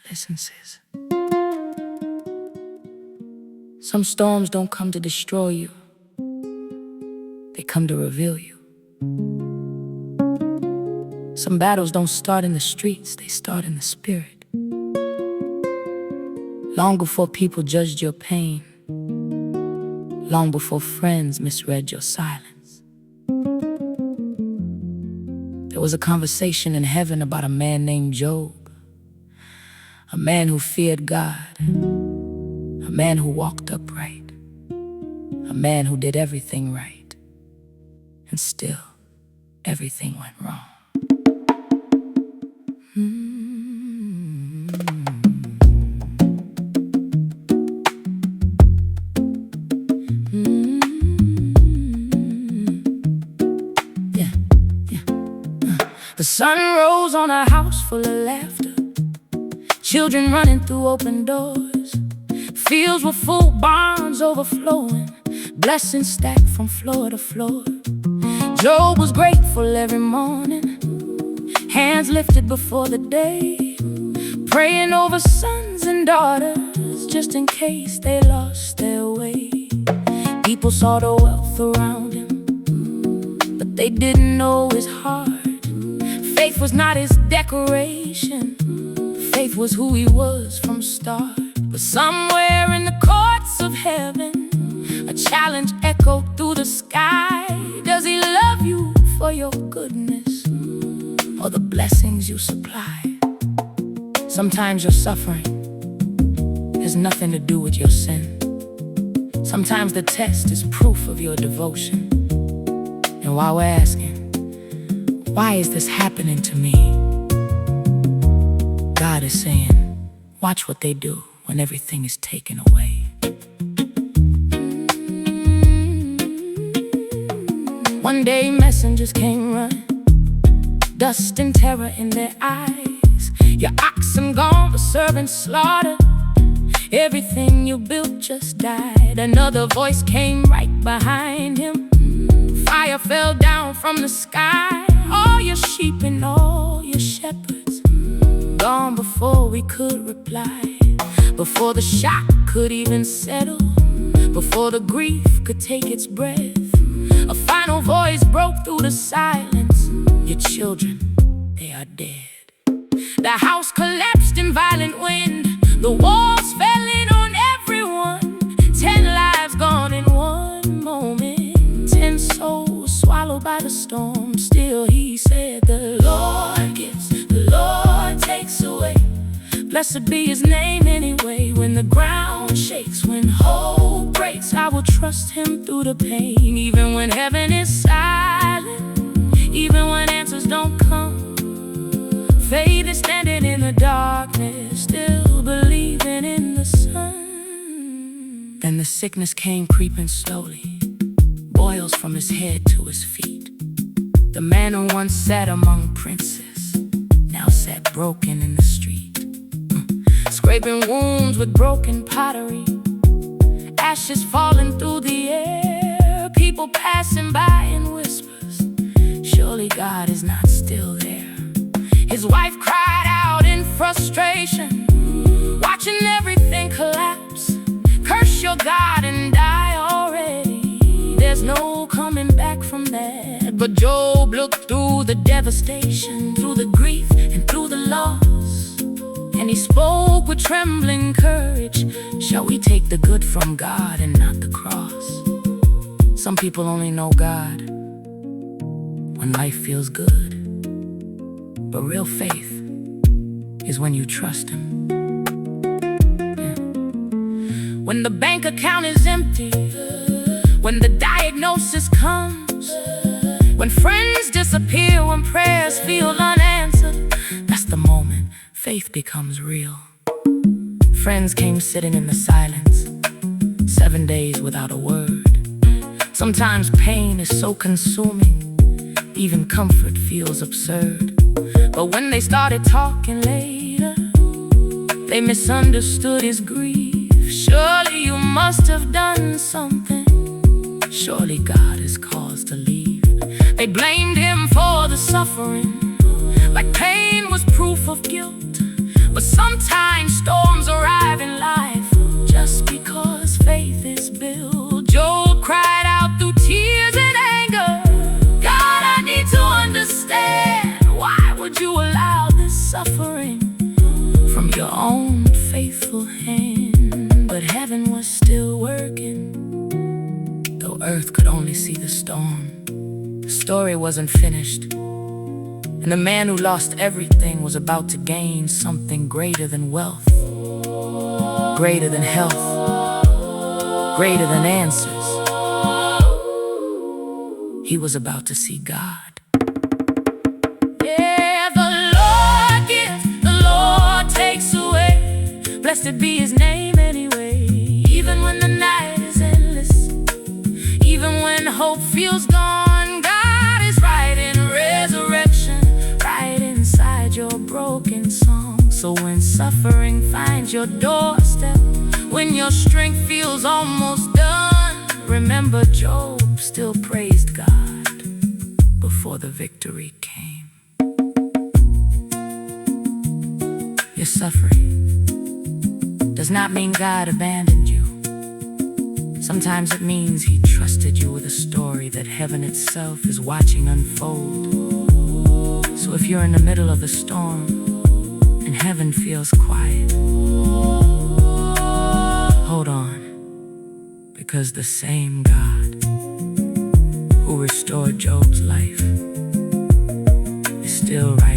Listen, sis. Some storms don't come to destroy you. They come to reveal you. Some battles don't start in the streets, they start in the spirit. Long before people judged your pain, long before friends misread your silence, there was a conversation in heaven about a man named Job. A man who feared God, a man who walked upright, a man who did everything right, and still everything went wrong. The sun rose on a house full of laughter, children running through open doors. Fields were full, barns overflowing, blessings stacked from floor to floor. Job was grateful every morning, hands lifted before the day, praying over sons and daughters just in case they lost their way. People saw the wealth around him, but they didn't know his heart. Faith was not his decoration, faith was who he was from start. But somewhere in the courts of heaven, a challenge echoed through the sky. Does he love you for your goodness, or the blessings you supply? Sometimes your suffering has nothing to do with your sin. Sometimes the test is proof of your devotion. And while we're asking, why is this happening to me? God is saying, watch what they do when everything is taken away. One day messengers came running, dust and terror in their eyes. Your oxen gone, the servants slaughtered, everything you built just died. Another voice came right behind him, fire fell down from the sky. All your sheep and all your shepherds gone before we could reply, before the shock could even settle, before the grief could take its breath. A final voice broke through the silence. Your children, they are dead. The house collapsed in violent wind, the walls fell in on everyone. 10 lives gone in one moment, 10 souls swallowed by the storm. Still he said, the Lord gives, the Lord takes away. Blessed be his name anyway. When the ground shakes, when hope breaks, I will trust him through the pain. Even when heaven is silent, even when answers don't come, faith is standing in the darkness, still believing in the sun. Then the sickness came creeping slowly, boils from his head to his feet. The man who once sat among princes now sat broken in the street, scraping wounds with broken pottery, ashes falling through the air. People passing by in whispers, surely God is not still there. His wife cried out in frustration, watching everything collapse. Curse your God and die already, there's no coming back from that. But Job looked through the devastation, through the grief and through the loss, and he spoke with trembling courage. Shall we take the good from God and not the cross? Some people only know God when life feels good, but real faith is when you trust him. When the bank account is empty, when the diagnosis comes, when friends disappear, when prayers feel unanswered, that's the moment faith becomes real. Friends came sitting in the silence, 7 days without a word. Sometimes pain is so consuming, even comfort feels absurd. But when they started talking later, they misunderstood his grief. Surely you must have done something, surely God has cause to leave. They blamed him for the suffering, like pain was would you allow this suffering from your own faithful hand? But heaven was still working, though earth could only see the storm. The story wasn't finished, and the man who lost everything was about to gain something greater than wealth, greater than health, greater than answers. He was about to see God. Yeah, the Lord gives, the Lord takes away. Blessed be His name anyway. Even when the night is endless, even when hope feels gone, God is writing resurrection right inside your broken song. So when suffering finds your doorstep, when your strength feels almost done, remember Job still praised God before the victory came. Your suffering does not mean God abandoned you. Sometimes it means He trusted you with a story that heaven itself is watching unfold. So if you're in the middle of a storm and heaven feels quiet, hold on, because the same God who restored Job's life is still right